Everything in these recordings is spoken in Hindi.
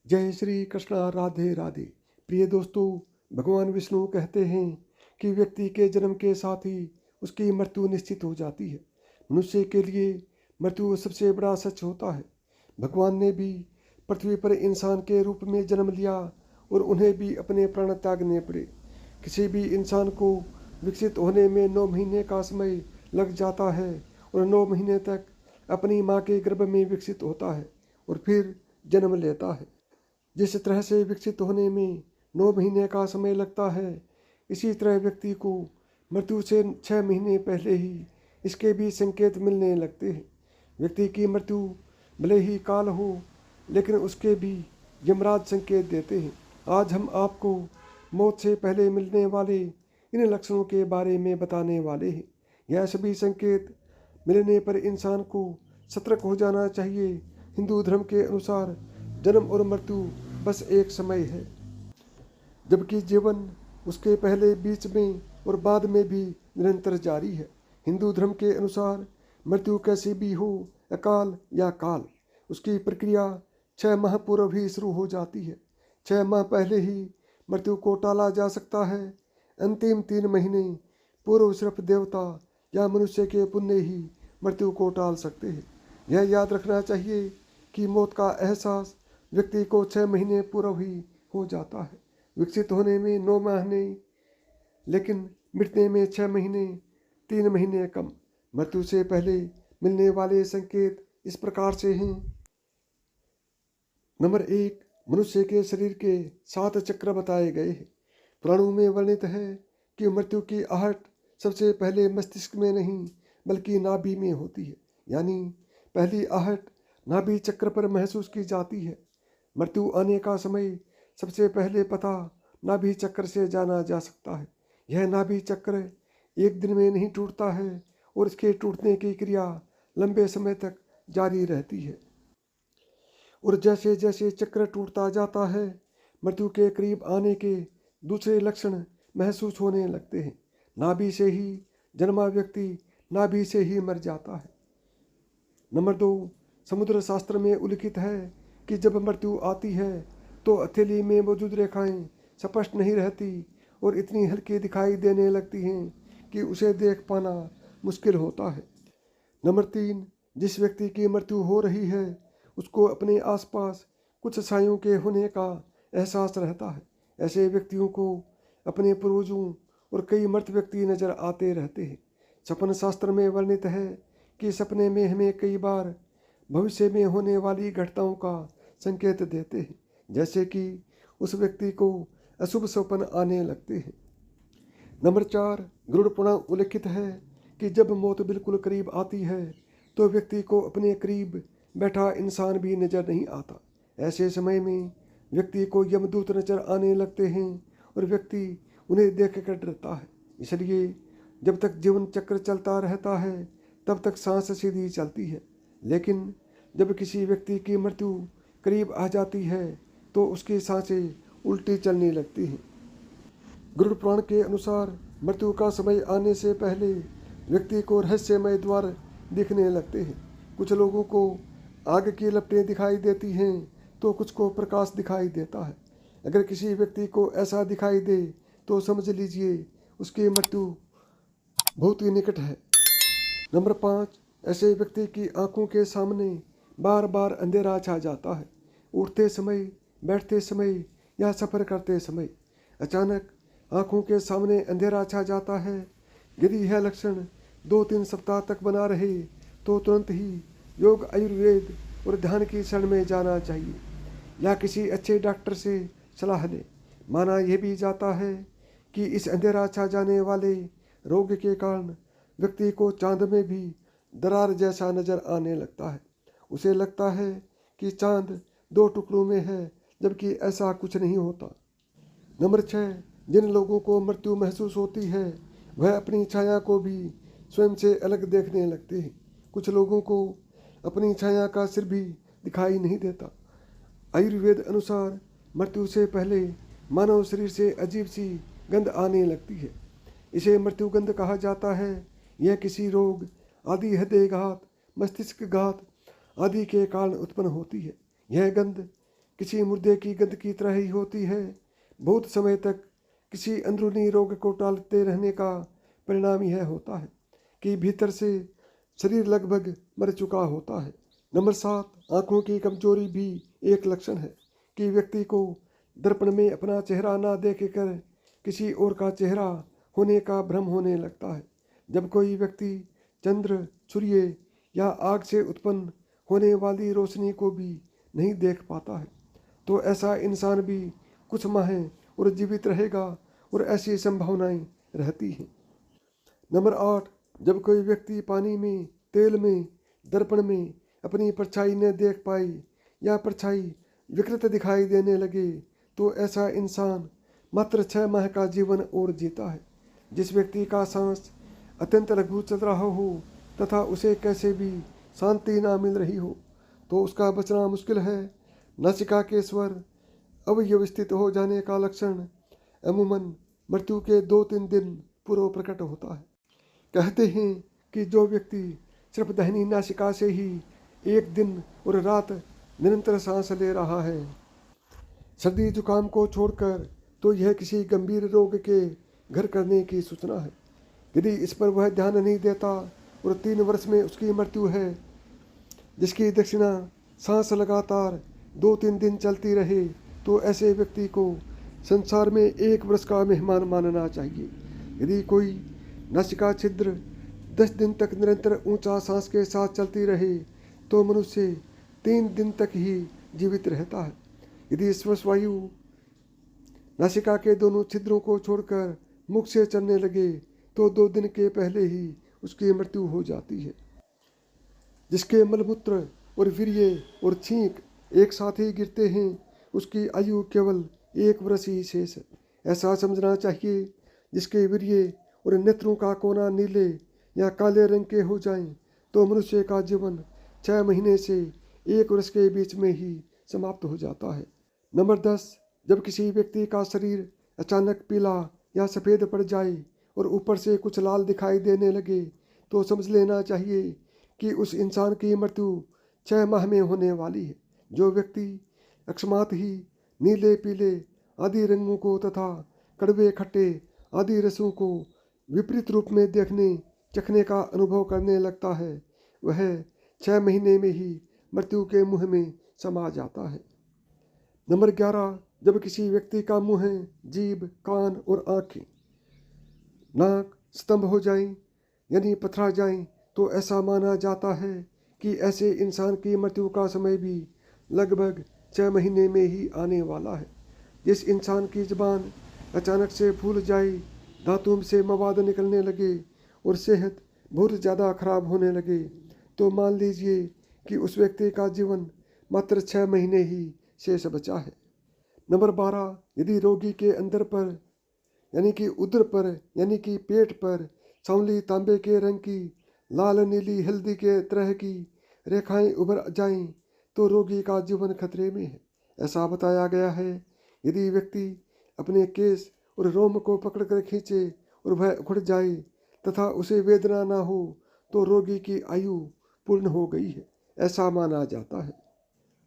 जय श्री कृष्णा, राधे राधे। प्रिय दोस्तों, भगवान विष्णु कहते हैं कि व्यक्ति के जन्म के साथ ही उसकी मृत्यु निश्चित हो जाती है। मनुष्य के लिए मृत्यु सबसे बड़ा सच होता है। भगवान ने भी पृथ्वी पर इंसान के रूप में जन्म लिया और उन्हें भी अपने प्राण त्यागने पड़े। किसी भी इंसान को विकसित होने में 9 महीने का समय लग जाता है और 9 महीने तक अपनी माँ के गर्भ में विकसित होता है और फिर जन्म लेता है। जिस तरह से विकसित होने में 9 महीने का समय लगता है, इसी तरह व्यक्ति को मृत्यु से 6 महीने पहले ही इसके भी संकेत मिलने लगते हैं। व्यक्ति की मृत्यु भले ही काल हो, लेकिन उसके भी यमराज संकेत देते हैं। आज हम आपको मौत से पहले मिलने वाले इन लक्षणों के बारे में बताने वाले हैं। यह सभी संकेत मिलने पर इंसान को सतर्क हो जाना चाहिए। हिंदू धर्म के अनुसार जन्म और मृत्यु बस एक समय है, जबकि जीवन उसके पहले, बीच में और बाद में भी निरंतर जारी है। हिंदू धर्म के अनुसार मृत्यु कैसी भी हो, अकाल या काल, उसकी प्रक्रिया 6 माह पूर्व ही शुरू हो जाती है। 6 माह पहले ही मृत्यु को टाला जा सकता है। अंतिम 3 महीने पूर्व सिर्फ देवता या मनुष्य के पुण्य ही मृत्यु को टाल सकते हैं। यह याद रखना चाहिए कि मौत का एहसास व्यक्ति को 6 महीने पूर्व ही हो जाता है। विकसित होने में 9 महीने, लेकिन मिटने में 6 महीने, 3 महीने कम। मृत्यु से पहले मिलने वाले संकेत इस प्रकार से हैं। नंबर 1, मनुष्य के शरीर के 7 चक्र बताए गए हैं। पुराणों में वर्णित है कि मृत्यु की आहट सबसे पहले मस्तिष्क में नहीं बल्कि नाभि में होती है। यानी पहली आहट नाभि चक्र पर महसूस की जाती है। मृत्यु आने का समय सबसे पहले पता नाभि चक्र से जाना जा सकता है। यह नाभि चक्र एक दिन में नहीं टूटता है और इसके टूटने की क्रिया लंबे समय तक जारी रहती है। और जैसे जैसे चक्र टूटता जाता है, मृत्यु के करीब आने के दूसरे लक्षण महसूस होने लगते हैं। नाभि से ही जन्मा व्यक्ति नाभि से ही मर जाता है। नंबर 2, समुद्र शास्त्र में उल्लिखित है कि जब मृत्यु आती है तो हथेली में मौजूद रेखाएं स्पष्ट नहीं रहती और इतनी हल्की दिखाई देने लगती हैं कि उसे देख पाना मुश्किल होता है। नंबर 3, जिस व्यक्ति की मृत्यु हो रही है उसको अपने आसपास कुछ सायों के होने का एहसास रहता है। ऐसे व्यक्तियों को अपने पूर्वजों और कई मृत व्यक्ति नजर आते रहते हैं। सपन शास्त्र में वर्णित है कि सपने में हमें कई बार भविष्य में होने वाली घटनाओं का संकेत देते हैं, जैसे कि उस व्यक्ति को अशुभ स्वप्न आने लगते हैं। नंबर 4, गरुड़ पुराण उल्लिखित है कि जब मौत बिल्कुल करीब आती है तो व्यक्ति को अपने करीब बैठा इंसान भी नजर नहीं आता। ऐसे समय में व्यक्ति को यमदूत नजर आने लगते हैं और व्यक्ति उन्हें देख कर डरता है। इसलिए जब तक जीवन चक्र चलता रहता है तब तक सांस सीधी चलती है, लेकिन जब किसी व्यक्ति की मृत्यु करीब आ जाती है तो उसकी सांसें उल्टी चलने लगती हैं। गरुड़ पुराण के अनुसार मृत्यु का समय आने से पहले व्यक्ति को रहस्यमय द्वार दिखने लगते हैं। कुछ लोगों को आग की लपटें दिखाई देती हैं तो कुछ को प्रकाश दिखाई देता है। अगर किसी व्यक्ति को ऐसा दिखाई दे तो समझ लीजिए उसकी मृत्यु बहुत ही निकट है। नंबर 5, ऐसे व्यक्ति की आंखों के सामने बार बार अंधेरा छा जाता है। उठते समय, बैठते समय या सफ़र करते समय अचानक आंखों के सामने अंधेरा छा जाता है। यदि यह लक्षण 2-3 सप्ताह तक बना रहे तो तुरंत ही योग, आयुर्वेद और ध्यान की शरण में जाना चाहिए या किसी अच्छे डॉक्टर से सलाह लें। माना यह भी जाता है कि इस अंधेरा छा जाने वाले रोग के कारण व्यक्ति को चांद में भी दरार जैसा नजर आने लगता है। उसे लगता है कि चांद 2 टुकड़ों में है, जबकि ऐसा कुछ नहीं होता। नंबर 6, जिन लोगों को मृत्यु महसूस होती है वह अपनी छाया को भी स्वयं से अलग देखने लगते हैं। कुछ लोगों को अपनी छाया का सिर भी दिखाई नहीं देता। आयुर्वेद अनुसार मृत्यु से पहले मानव शरीर से अजीब सी गंध आने लगती है। इसे मृत्युगंध कहा जाता है। यह किसी रोग आदि, हृदय घात, मस्तिष्क घात आदि के कारण उत्पन्न होती है। यह गंध किसी मुर्दे की गंध की तरह ही होती है। बहुत समय तक किसी अंदरूनी रोग को टालते रहने का परिणाम यह होता है कि भीतर से शरीर लगभग मर चुका होता है। नंबर 7, आँखों की कमजोरी भी एक लक्षण है कि व्यक्ति को दर्पण में अपना चेहरा ना देखकर किसी और का चेहरा होने का भ्रम होने लगता है। जब कोई व्यक्ति चंद्र, सूर्य या आग से उत्पन्न होने वाली रोशनी को भी नहीं देख पाता है, तो ऐसा इंसान भी कुछ माह और जीवित रहेगा और ऐसी संभावनाएं रहती हैं। नंबर 8, जब कोई व्यक्ति पानी में, तेल में, दर्पण में अपनी परछाई न देख पाए या परछाई विकृत दिखाई देने लगे, तो ऐसा इंसान मात्र 6 माह का जीवन और जीता है। जिस व्यक्ति का सांस अत्यंत लघु चल रहा हो तथा उसे कैसे भी शांति ना मिल रही हो, तो उसका बचना मुश्किल है। नासिका के स्वर अव्यवस्थित हो जाने का लक्षण अमूमन मृत्यु के 2-3 दिन पूर्व प्रकट होता है। कहते हैं कि जो व्यक्ति सिर्फ दाहिनी नासिका से ही 1 दिन और रात निरंतर सांस ले रहा है, सर्दी जुकाम को छोड़कर, तो यह किसी गंभीर रोग के घर करने की सूचना है। यदि इस पर वह ध्यान नहीं देता और 3 वर्ष में उसकी मृत्यु है, जिसकी दक्षिणा सांस लगातार 2-3 दिन चलती रहे, तो ऐसे व्यक्ति को संसार में 1 वर्ष का मेहमान मानना चाहिए। यदि कोई नासिका छिद्र 10 दिन तक निरंतर ऊंचा सांस के साथ चलती रहे, तो मनुष्य 3 दिन तक ही जीवित रहता है। यदि श्वास वायु नासिका के दोनों छिद्रों को छोड़कर मुख से चलने लगे, तो 2 दिन के पहले ही उसकी मृत्यु हो जाती है। जिसके मलमूत्र और वीर्य और छींक एक साथ ही गिरते हैं, उसकी आयु केवल 1 वर्ष ही शेष है। ऐसा समझना चाहिए। जिसके वीर्य और नेत्रों का कोना नीले या काले रंग के हो जाएं, तो मनुष्य का जीवन 6 महीने से 1 वर्ष के बीच में ही समाप्त हो जाता है। नंबर 10, जब किसी व्यक्ति का शरीर अचानक पीला या सफ़ेद पड़ जाए और ऊपर से कुछ लाल दिखाई देने लगे, तो समझ लेना चाहिए कि उस इंसान की मृत्यु 6 माह में होने वाली है। जो व्यक्ति अकस्मात ही नीले पीले आदि रंगों को तथा कड़वे खट्टे आदि रसों को विपरीत रूप में देखने चखने का अनुभव करने लगता है, वह 6 महीने में ही मृत्यु के मुँह में समा जाता है। नंबर 11, जब किसी व्यक्ति का मुँह, जीभ, कान और आँखें, नाक स्तंभ हो जाएं, यानी पथरा जाएं, तो ऐसा माना जाता है कि ऐसे इंसान की मृत्यु का समय भी लगभग 6 महीने में ही आने वाला है। जिस इंसान की जुबान अचानक से फूल जाए, दांतों से मवाद निकलने लगे और सेहत बहुत ज़्यादा खराब होने लगे, तो मान लीजिए कि उस व्यक्ति का जीवन मात्र 6 महीने ही शेष बचा है। नंबर 12, यदि रोगी के अंदर पर यानी कि उदर पर यानी कि पेट पर सांवली तांबे के रंग की लाल नीली हल्दी के तरह की रेखाएं उभर जाएं, तो रोगी का जीवन खतरे में है। ऐसा बताया गया है। यदि व्यक्ति अपने केस और रोम को पकड़कर खींचे और वह उखड़ जाए तथा उसे वेदना ना हो, तो रोगी की आयु पूर्ण हो गई है, ऐसा माना जाता है।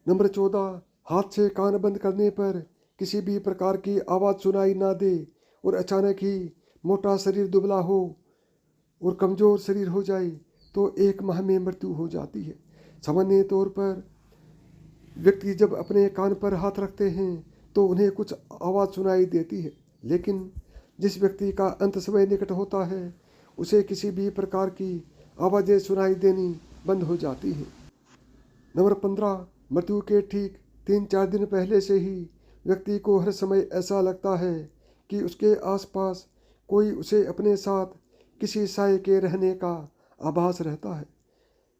नंबर 14, हाथ से कान बंद करने पर किसी भी प्रकार की आवाज़ सुनाई ना दे और अचानक ही मोटा शरीर दुबला हो और कमज़ोर शरीर हो जाए, तो 1 माह में मृत्यु हो जाती है। सामान्य तौर पर व्यक्ति जब अपने कान पर हाथ रखते हैं तो उन्हें कुछ आवाज़ सुनाई देती है, लेकिन जिस व्यक्ति का अंत समय निकट होता है उसे किसी भी प्रकार की आवाज़ें सुनाई देनी बंद हो जाती हैं। नंबर 15, मृत्यु के ठीक 3-4 दिन पहले से ही व्यक्ति को हर समय ऐसा लगता है कि उसके आसपास कोई उसे अपने साथ किसी साए के रहने का आभास रहता है।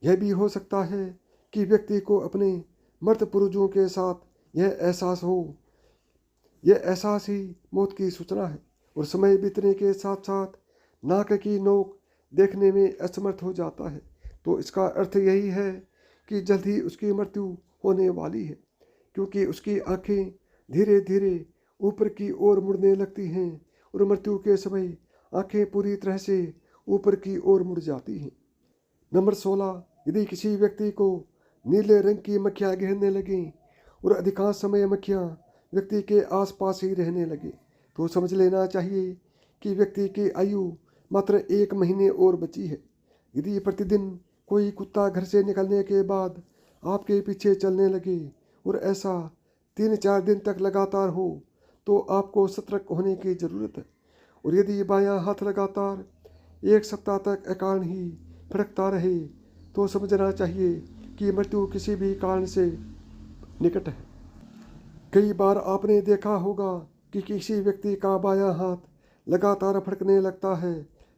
यह भी हो सकता है कि व्यक्ति को अपने मृत पूर्वजों के साथ यह एहसास हो। यह एहसास ही मौत की सूचना है और समय बीतने के साथ साथ नाक की नोक देखने में असमर्थ हो जाता है, तो इसका अर्थ यही है कि जल्द ही उसकी मृत्यु होने वाली है, क्योंकि उसकी आंखें धीरे धीरे ऊपर की ओर मुड़ने लगती हैं और मृत्यु के समय आंखें पूरी तरह से ऊपर की ओर मुड़ जाती हैं। नंबर 16, यदि किसी व्यक्ति को नीले रंग की मक्खियाँ घेरने लगें और अधिकांश समय मक्खियाँ व्यक्ति के आसपास ही रहने लगे तो समझ लेना चाहिए कि व्यक्ति की आयु मात्र 1 महीने और बची है। यदि प्रतिदिन कोई कुत्ता घर से निकलने के बाद आपके पीछे चलने लगे और ऐसा 3-4 दिन तक लगातार हो तो आपको सतर्क होने की ज़रूरत है। और यदि बायां हाथ लगातार 1 सप्ताह तक अकारण ही फड़कता रहे तो समझना चाहिए कि मृत्यु किसी भी कारण से निकट है। कई बार आपने देखा होगा कि किसी व्यक्ति का बायां हाथ लगातार फड़कने लगता है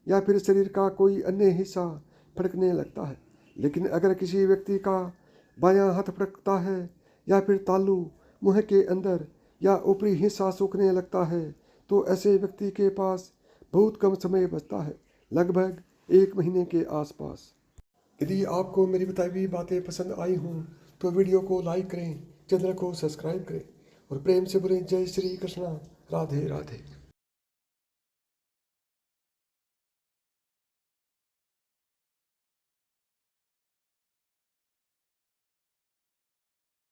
या फिर शरीर का कोई अन्य हिस्सा फड़कने लगता है। लेकिन अगर किसी व्यक्ति का बायां हाथ फड़कता है या फिर तालू मुंह के अंदर या ऊपरी हिस्सा सूखने लगता है तो ऐसे व्यक्ति के पास बहुत कम समय बचता है, लगभग 1 महीने के आसपास। यदि आपको मेरी बताई हुई बातें पसंद आई हों तो वीडियो को लाइक करें, चैनल को सब्सक्राइब करें और प्रेम से बोलें जय श्री कृष्णा, राधे राधे।